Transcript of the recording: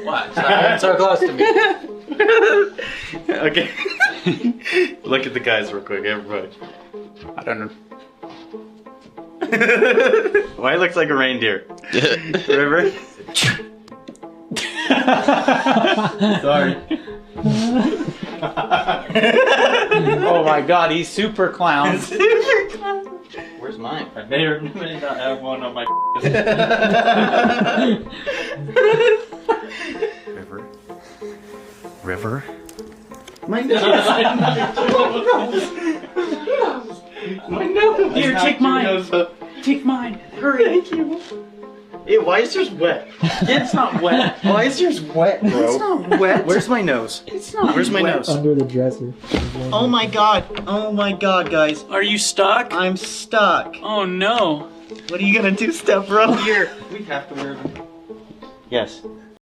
What? Stop getting so close to me. Okay. Look at the guys real quick, everybody. I don't know. Wyatt looks like a reindeer. River? Sorry. Oh my god, he's super clown. Where's mine? I may or may not have one on my River? River? My nose! My nose! Here, take mine. Take mine. Hurry. Thank you. Hey, why is yours wet? It's not wet. Why is yours wet, bro? It's not wet. Where's my nose? It's not Where's my wet. nose? Under the dresser. Oh my god. Oh my god, guys. Are you stuck? I'm stuck. Oh no. What are you gonna do, Steph, bro? Here. We have to wear them. Yes.